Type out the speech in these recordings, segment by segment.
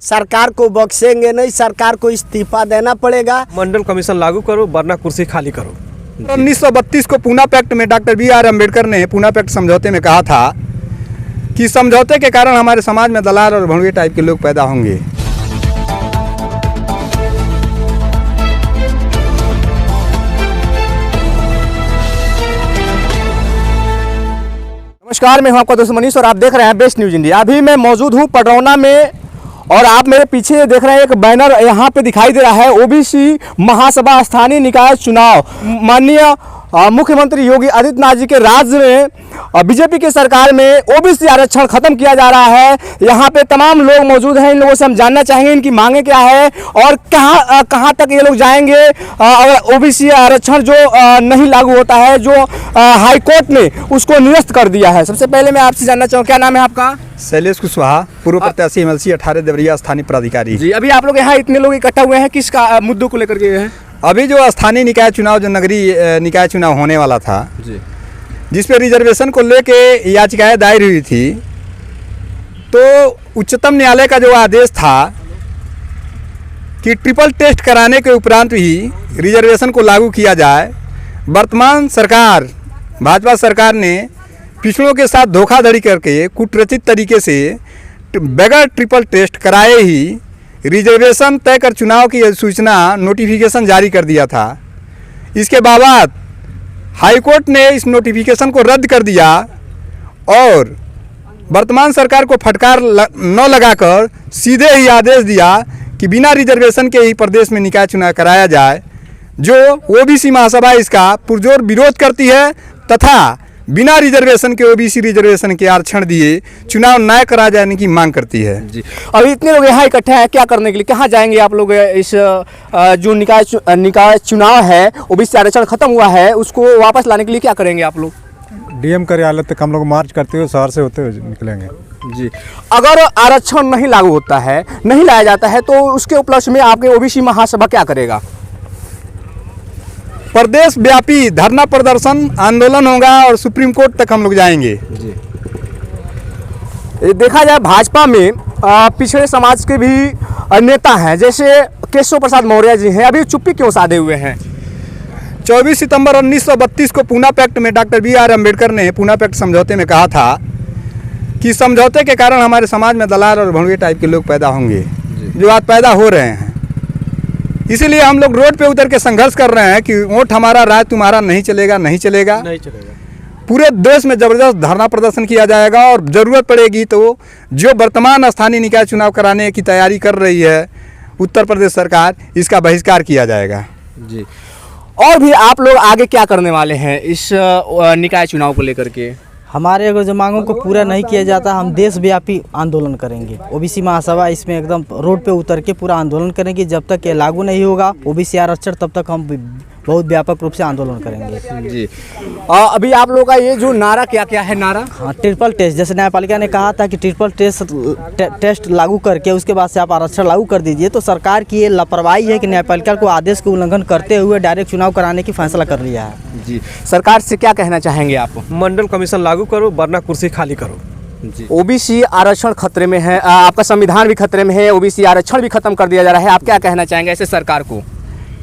सरकार को बख्शेंगे नहीं, सरकार को इस्तीफा देना पड़ेगा। मंडल कमीशन लागू करो वरना कुर्सी खाली करो। 1932 को पूना पैक्ट में डॉक्टर B.R. अम्बेडकर ने पूना पैक्ट समझौते में कहा था कि समझौते के कारण हमारे समाज में दलाल और भड़ुए टाइप के लोग पैदा होंगे। नमस्कार, मैं हूं आपका दोस्त मनीष और आप देख रहे हैं बेस्ट न्यूज इंडिया। अभी मैं मौजूद हूं पडरौना में और आप मेरे पीछे देख रहे हैं एक बैनर यहां पे दिखाई दे रहा है ओबीसी महासभा स्थानीय निकाय चुनाव। माननीय मुख्यमंत्री योगी आदित्यनाथ जी के राज्य में बीजेपी की सरकार में ओबीसी आरक्षण खत्म किया जा रहा है। यहाँ पे तमाम लोग मौजूद हैं, इन लोगों से हम जानना चाहेंगे इनकी मांगे क्या है और कहाँ तक ये लोग जाएंगे अगर ओबीसी आरक्षण जो नहीं लागू होता है, जो हाई कोर्ट ने उसको निरस्त कर दिया है। सबसे पहले मैं आपसे जानना चाहूँ, क्या नाम है आपका? शैलेश कुशवाहा, पूर्व प्रत्याशी MLC 18 देवरिया स्थानीय पदाधिकारी। जी, अभी आप लोग यहाँ इतने लोग इकट्ठा हुए हैं, किस मुद्दों को लेकर के हैं? अभी जो स्थानीय निकाय चुनाव, जो नगरीय निकाय चुनाव होने वाला था जी, जिस पे रिजर्वेशन को लेके याचिकाएं दायर हुई थी, तो उच्चतम न्यायालय का जो आदेश था कि ट्रिपल टेस्ट कराने के उपरांत ही रिजर्वेशन को लागू किया जाए, वर्तमान सरकार भाजपा सरकार ने पिछड़ों के साथ धोखाधड़ी करके कुटरचित तरीके से बगैर ट्रिपल टेस्ट कराए ही रिजर्वेशन तय कर चुनाव की सूचना नोटिफिकेशन जारी कर दिया था। इसके बाद हाईकोर्ट ने इस नोटिफिकेशन को रद्द कर दिया और वर्तमान सरकार को फटकार न लगाकर सीधे ही आदेश दिया कि बिना रिजर्वेशन के ही प्रदेश में निकाय चुनाव कराया जाए। जो ओबीसी महासभा इसका पुरजोर विरोध करती है तथा बिना रिजर्वेशन के ओबीसी रिजर्वेशन के आरक्षण दिए चुनाव न कराया जाने की मांग करती है। जी, अभी इतने लोग यहाँ इकट्ठे हैं, क्या करने के लिए, कहाँ जाएंगे आप लोग? इस जो निकाय चुनाव है, ओबीसी आरक्षण खत्म हुआ है, उसको वापस लाने के लिए क्या करेंगे आप लोग? DM कार्यालय तक हम लोग मार्च करते हुए शहर से होते हुए निकलेंगे। जी, अगर आरक्षण नहीं लागू होता है, नहीं लाया जाता है, तो उसके उपलक्ष्य में आपके ओबीसी महासभा क्या करेगा? प्रदेश व्यापी धरना प्रदर्शन आंदोलन होगा और सुप्रीम कोर्ट तक हम लोग जाएंगे। जी, देखा जाए भाजपा में पिछड़े समाज के भी नेता हैं, जैसे केशव प्रसाद मौर्य जी हैं, अभी चुप्पी क्यों साधे हुए हैं? 24 सितंबर 1932 को पूना पैक्ट में डॉक्टर B.R. अम्बेडकर ने पूना पैक्ट समझौते में कहा था कि समझौते के कारण हमारे समाज में दलाल और भड़ुए टाइप के लोग पैदा होंगे, जो आज पैदा हो रहे हैं। इसीलिए हम लोग रोड पे उतर के संघर्ष कर रहे हैं कि वोट हमारा, राज तुम्हारा, नहीं चलेगा, नहीं चलेगा, नहीं चलेगा। पूरे देश में ज़बरदस्त धरना प्रदर्शन किया जाएगा और ज़रूरत पड़ेगी तो जो वर्तमान स्थानीय निकाय चुनाव कराने की तैयारी कर रही है उत्तर प्रदेश सरकार, इसका बहिष्कार किया जाएगा। जी, और भी आप लोग आगे क्या करने वाले हैं इस निकाय चुनाव को लेकर के? हमारे अगर जो मांगों को पूरा नहीं किया जाता, हम देशव्यापी आंदोलन करेंगे। ओबीसी महासभा इसमें एकदम रोड पे उतर के पूरा आंदोलन करेंगे। जब तक ये लागू नहीं होगा ओबीसी आरक्षण, तब तक हम बहुत व्यापक रूप से आंदोलन करेंगे। जी, अभी आप लोगों का ये जो नारा क्या है नारा? हाँ, ट्रिपल टेस्ट, जैसे न्यायपालिका ने कहा था कि ट्रिपल टेस्ट लागू करके उसके बाद से आप आरक्षण लागू कर दीजिए, तो सरकार की ये लापरवाही है कि न्यायपालिका को आदेश का उल्लंघन करते हुए डायरेक्ट चुनाव कराने की फैसला कर लिया है। जी, सरकार से क्या कहना चाहेंगे आप? मंडल कमीशन लागू करो वरना कुर्सी खाली करो। जी, ओबीसी आरक्षण खतरे में है, आपका संविधान भी खतरे में है, ओबीसी आरक्षण भी खत्म कर दिया जा रहा है, आप क्या कहना चाहेंगे ऐसे सरकार को?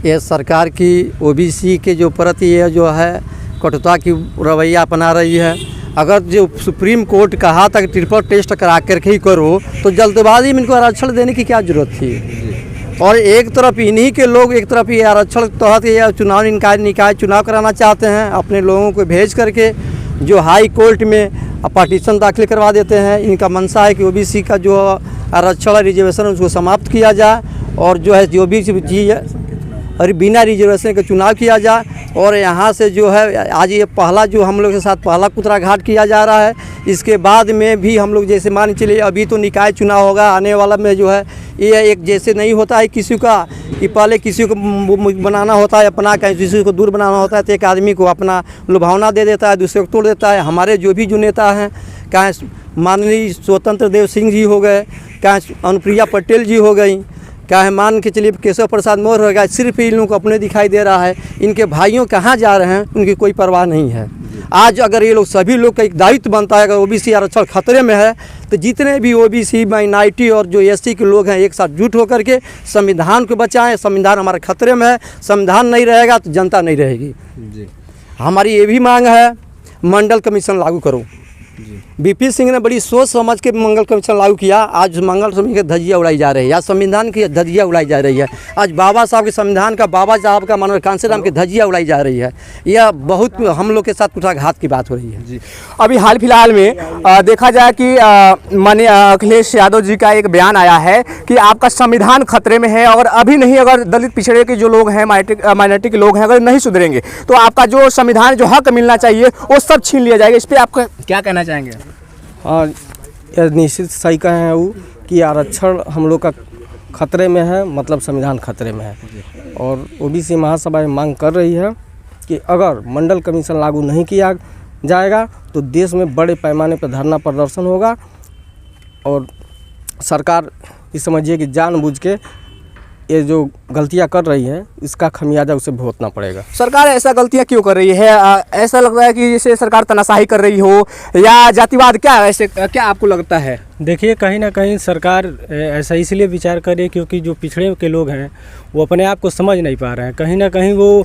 ये सरकार की ओबीसी के जो प्रति ये जो है कटुता की रवैया अपना रही है। अगर जो सुप्रीम कोर्ट कहा था कि ट्रिपल टेस्ट करा करके ही करो, तो जल्दबाजी में इनको आरक्षण देने की क्या जरूरत थी? और एक तरफ इन्हीं के लोग, एक तरफ ये आरक्षण तहत ये चुनाव निकाय चुनाव कराना चाहते हैं, अपने लोगों को भेज करके जो हाई कोर्ट में पटिशन दाखिल करवा देते हैं। इनका मंशा है कि ओबीसी का जो आरक्षण रिजर्वेशन उसको समाप्त किया जाए और जो है जो भी चीज़ और बिना रिजर्वेशन के चुनाव किया जाए। और यहाँ से जो है आज ये पहला जो हम लोग के साथ पहला कुतरा घाट किया जा रहा है, इसके बाद में भी हम लोग जैसे मान चलिए अभी तो निकाय चुनाव होगा, आने वाला में जो है ये एक जैसे नहीं होता है किसी का कि पहले किसी को बनाना होता है अपना, कहीं किसी को दूर बनाना होता है तो एक आदमी को अपना लुभावना दे देता है, दूसरे को तोड़ देता है। हमारे जो भी जो नेता हैं, चाहे माननीय स्वतंत्र देव सिंह जी हो गए, चाहे अनुप्रिया पटेल जी हो गई, चाहे मान के चलिए केशव प्रसाद मौर्य हो गया, सिर्फ इन लोगों को अपने दिखाई दे रहा है। इनके भाइयों कहाँ जा रहे हैं उनकी कोई परवाह नहीं है। आज अगर ये लोग सभी लोग का एक दायित्व बनता है, अगर ओबीसी आरक्षण खतरे में है तो जितने भी ओबीसी माइनॉरिटी और जो एससी के लोग हैं एक साथ जुट होकर के संविधान को बचाएं। संविधान हमारे खतरे में है, संविधान नहीं रहेगा तो जनता नहीं रहेगी। हमारी ये भी मांग है, मंडल कमीशन लागू करो। बीपी सिंह ने बड़ी सोच समझ के मंगल कमीशन लागू किया। आज मंगल कमीशन की धज्जियाँ उड़ाई जा रही है, आज संविधान की धज्जियाँ उड़ाई जा रही है, आज बाबा साहब के संविधान का, बाबा साहब का मानव कांसीराम की धज्जियाँ उड़ाई जा रही है। यह बहुत हम लोग के साथ कुठाघात की बात हो रही है। जी, अभी हाल फिलहाल में देखा जाए कि माननीय अखिलेश यादव जी का एक बयान आया है कि आपका संविधान खतरे में है और अभी नहीं, अगर दलित पिछड़े के जो लोग हैं, माइनॉरिटी के लोग हैं, अगर नहीं सुधरेंगे तो आपका जो संविधान जो हक मिलना चाहिए वो सब छीन लिया जाएगा। इस पर आप क्या कहना चाहेंगे? हाँ, यह निश्चित सही कहे हैं वो कि आरक्षण हम लोग का खतरे में है, मतलब संविधान खतरे में है। और ओबीसी महासभा मांग कर रही है कि अगर मंडल कमीशन लागू नहीं किया जाएगा तो देश में बड़े पैमाने पर धरना प्रदर्शन होगा और सरकार ये समझिए कि जानबूझ के ये जो गलतियां कर रही है इसका खमियाजा उसे भुगतना पड़ेगा। सरकार ऐसा गलतियां क्यों कर रही है? ऐसा लगता है कि जैसे सरकार तनाशाही कर रही हो या जातिवाद, क्या ऐसे क्या आपको लगता है? देखिए, कहीं ना कहीं सरकार ऐसा इसलिए विचार कर रही है क्योंकि जो पिछड़े के लोग हैं वो अपने आप को समझ नहीं पा रहे हैं। कहीं ना कहीं वो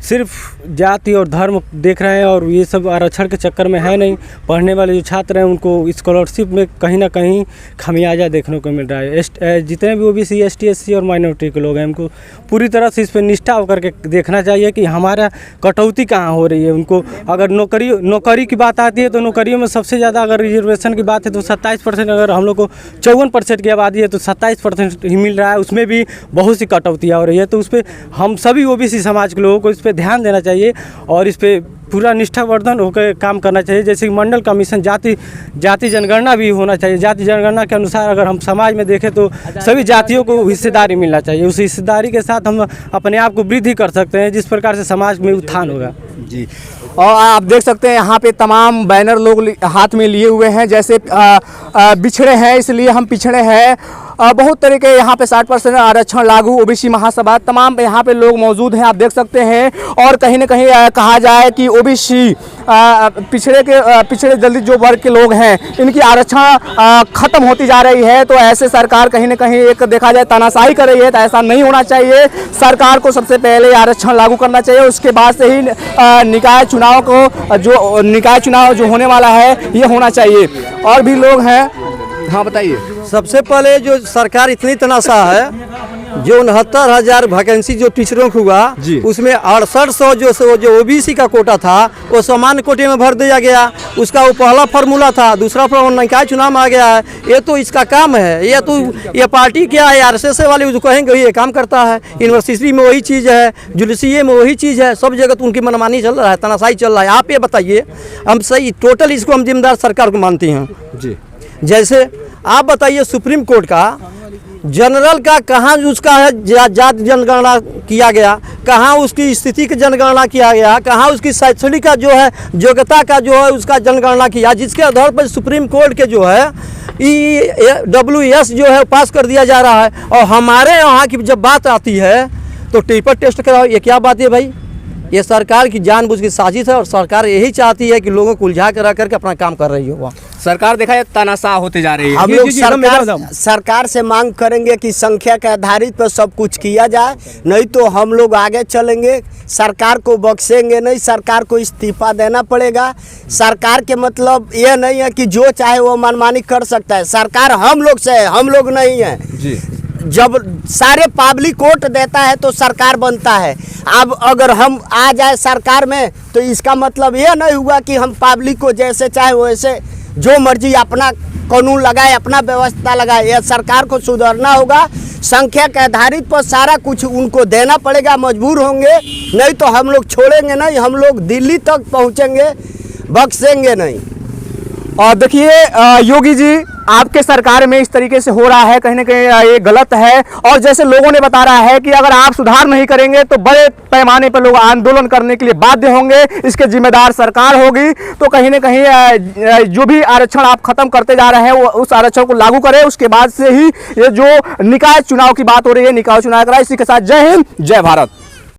सिर्फ जाति और धर्म देख रहे हैं और ये सब आरक्षण के चक्कर में है नहीं। पढ़ने वाले जो छात्र हैं उनको स्कॉलरशिप में कहीं ना कहीं खमियाजा देखने को मिल रहा है। जितने भी ओबीसी, एसटी, एससी और माइनॉरिटी के लोग हैं उनको पूरी तरह से इस पर निष्ठा होकर के देखना चाहिए कि हमारा कटौती कहाँ हो रही है। उनको अगर नौकरी की बात आती है तो नौकरियों में सबसे ज़्यादा अगर रिजर्वेशन की बात है तो 27%, अगर हम लोग को 54% की आबादी है तो 27% ही मिल रहा है, उसमें भी बहुत सी कटौतियाँ हो रही है। तो उस पर हम सभी ओबीसी समाज के लोगों को इस ध्यान देना चाहिए और इस पे पूरा निष्ठावर्धन होकर काम करना चाहिए। जैसे कि मंडल कमीशन, जाति जनगणना भी होना चाहिए। जाति जनगणना के अनुसार अगर हम समाज में देखें तो सभी जातियों को हिस्सेदारी मिलना चाहिए। उस हिस्सेदारी के साथ हम अपने आप को वृद्धि कर सकते हैं, जिस प्रकार से समाज में उत्थान होगा। जी, और आप देख सकते हैं यहाँ पे तमाम बैनर लोग हाथ में लिए हुए हैं, जैसे बिछड़े हैं इसलिए हम पिछड़े हैं। बहुत तरह के यहाँ पे 60% आरक्षण लागू, ओबीसी महासभा, तमाम यहाँ पे लोग मौजूद हैं, आप देख सकते हैं। और कहीं ना कहीं कहा जाए कि ओबीसी पिछड़े दलित जो वर्ग के लोग हैं इनकी आरक्षण खत्म होती जा रही है। तो ऐसे सरकार कहीं ना कहीं एक देखा जाए तानाशाही कर रही है, तो ऐसा नहीं होना चाहिए। सरकार को सबसे पहले आरक्षण लागू करना चाहिए, उसके बाद से ही निकाय चुनाव जो होने वाला है ये होना चाहिए। और भी लोग हैं, हाँ बताइए। सबसे पहले जो सरकार इतनी तनाशा है, जो 69,000 वैकेंसी जो टीचरों को हुआ उसमें 6800 जो ओबीसी का कोटा था वो सामान्य कोटे में भर दिया गया। उसका वो पहला फार्मूला था, दूसरा फार्मूला निकाय चुनाव में आ गया है। ये तो इसका काम है, ये पार्टी क्या है, आरएसएस वाले जो कहेंगे ये काम करता है। यूनिवर्सिटी में वही चीज़ है, जुडिशिये में वही चीज़ है, सब जगह तो उनकी मनमानी चल रहा है, तनाशाही चल रहा है। आप ये बताइए, हम सही टोटल इसको हम जिम्मेदार सरकार को मानते हैं जी। जैसे आप बताइए, सुप्रीम कोर्ट का जनरल का कहाँ उसका है जाति जनगणना किया गया, कहाँ उसकी स्थिति की जनगणना किया गया, कहाँ उसकी शैक्षणिक का जो है योग्यता का जो है उसका जनगणना किया, जिसके आधार पर सुप्रीम कोर्ट के जो है EWS जो है पास कर दिया जा रहा है। और हमारे यहाँ की जब बात आती है तो ट्रिपल टेस्ट कराओ, ये क्या बात है भाई? ये सरकार की जानबूझ की साजिश है और सरकार यही चाहती है कि लोगों को उलझा कर रख करके अपना काम कर रही हो। सरकार देखा है तानाशाह होते जा रही है। हम लोग सरकार से मांग करेंगे कि संख्या के आधारित पर सब कुछ किया जाए, नहीं तो हम लोग आगे चलेंगे। सरकार को बख्शेंगे नहीं, सरकार को इस्तीफा देना पड़ेगा। सरकार के मतलब ये नहीं है कि जो चाहे वो मनमानी कर सकता है। सरकार हम लोग से है, हम लोग नहीं है जी। जब सारे पब्लिक वोट देता है तो सरकार बनता है। अब अगर हम आ जाए सरकार में तो इसका मतलब ये नहीं हुआ कि हम पब्लिक को जैसे चाहे वैसे जो मर्जी अपना कानून लगाए, अपना व्यवस्था लगाए। यह सरकार को सुधरना होगा। संख्या के आधारित पर सारा कुछ उनको देना पड़ेगा, मजबूर होंगे, नहीं तो हम लोग छोड़ेंगे नहीं। हम लोग दिल्ली तक पहुँचेंगे, बख्शेंगे नहीं। और देखिए योगी जी, आपके सरकार में इस तरीके से हो रहा है, कहीं ना कहीं ये गलत है। और जैसे लोगों ने बता रहा है कि अगर आप सुधार नहीं करेंगे तो बड़े पैमाने पर लोग आंदोलन करने के लिए बाध्य होंगे, इसके जिम्मेदार सरकार होगी। तो कहीं ना कहीं जो भी आरक्षण आप खत्म करते जा रहे हैं वो उस आरक्षण को लागू करें, उसके बाद से ही ये जो निकाय चुनाव की बात हो रही है निकाय चुनाव कराए। इसी के साथ जय हिंद, जय भारत।